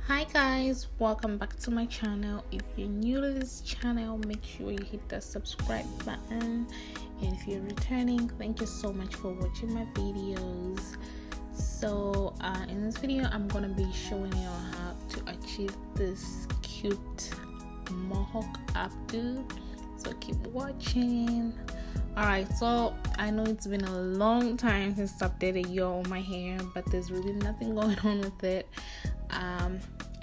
Hi guys, welcome back to my channel. If you're new to this channel, make sure you hit the subscribe button, and if you're returning, thank you so much for watching my videos. So in this video I'm gonna be showing you how to achieve this cute mohawk updo, so keep watching. Alright, so I know it's been a long time since I updated y'all on my hair, but there's really nothing going on with it.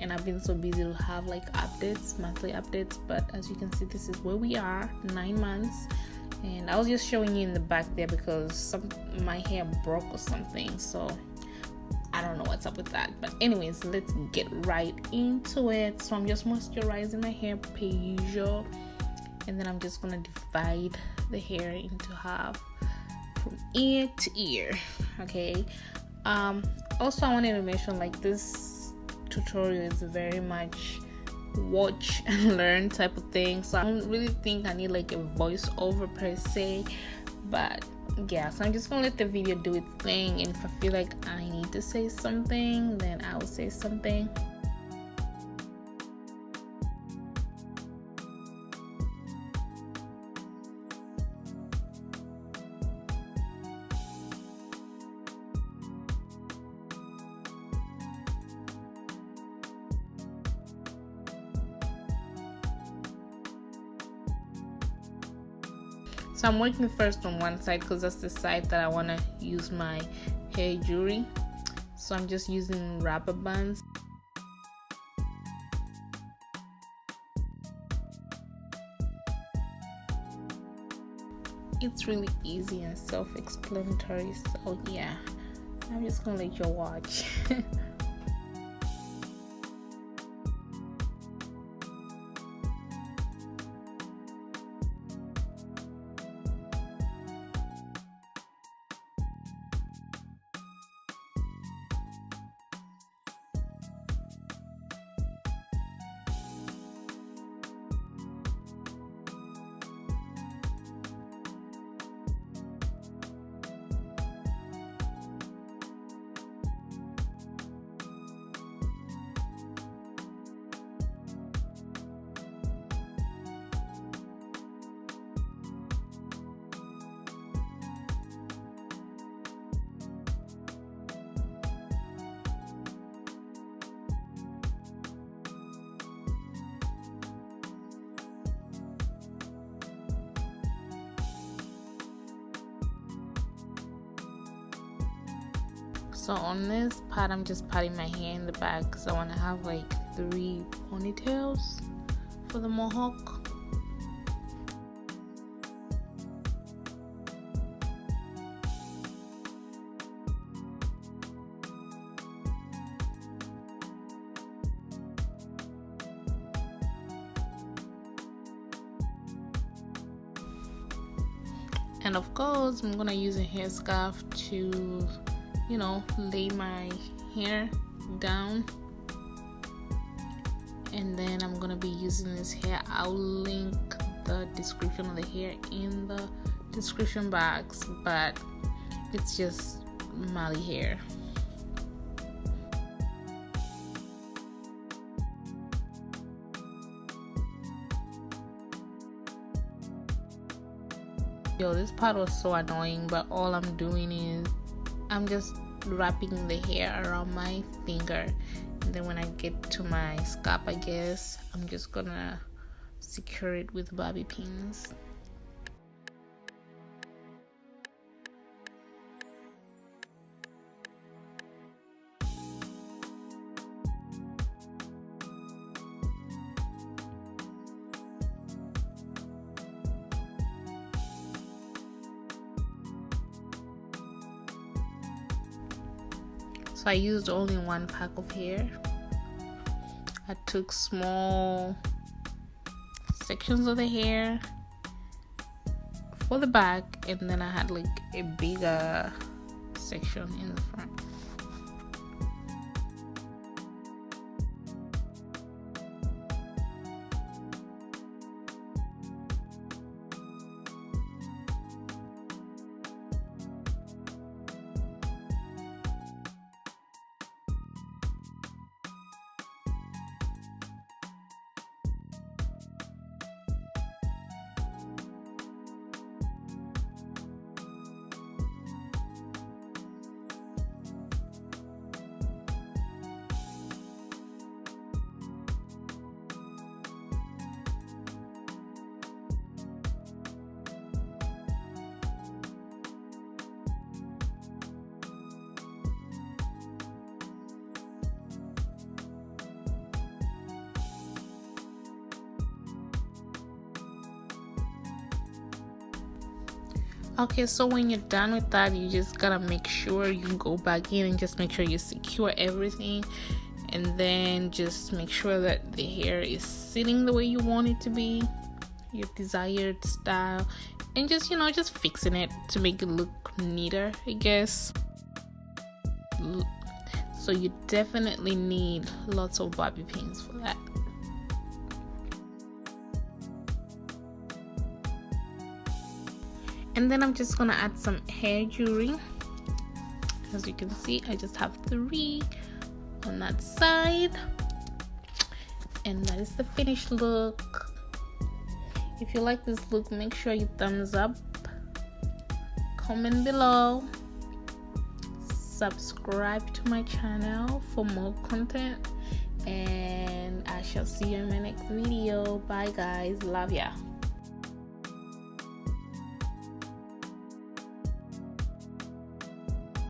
And I've been so busy to have like monthly updates, but as you can see, this is where we are, 9 months. And I was just showing you in the back there because my hair broke or something, so I don't know what's up with that. But anyways, let's get right into it. So I'm just moisturizing my hair per usual, and then I'm just gonna divide the hair into half from ear to ear. Okay. Also, I wanted to mention, like, this tutorial is very much watch and learn type of thing, so I don't really think I need like a voiceover per se, but yeah, so I'm just gonna let the video do its thing, and if I feel like I need to say something, then I will say something. So I'm working first on one side because that's the side that I want to use my hair jewelry. So I'm just using rubber bands. It's really easy and self-explanatory, so yeah, I'm just gonna let you watch. So on this part, I'm just patting my hair in the back because I want to have like 3 ponytails for the mohawk. And of course, I'm gonna use a hair scarf to, you know, lay my hair down. And then I'm gonna be using this hair. I'll link the description of the hair in the description box, but it's just Mali hair. Yo, this part was so annoying, but all I'm doing is I'm just wrapping the hair around my finger, and then when I get to my scalp, I guess I'm just gonna secure it with bobby pins. So I used only 1 pack of hair. I took small sections of the hair for the back, and then I had like a bigger section in the front. Okay, so when you're done with that, you just gotta make sure you go back in and just make sure you secure everything, and then just make sure that the hair is sitting the way you want it to be, your desired style, and just just fixing it to make it look neater, I guess. So you definitely need lots of bobby pins for that. And then I'm just gonna add some hair jewelry. As you can see, I just have 3 on that side, and that is the finished look. If you like this look, make sure you thumbs up, comment below, subscribe to my channel for more content, and I shall see you in my next video. Bye guys, love ya.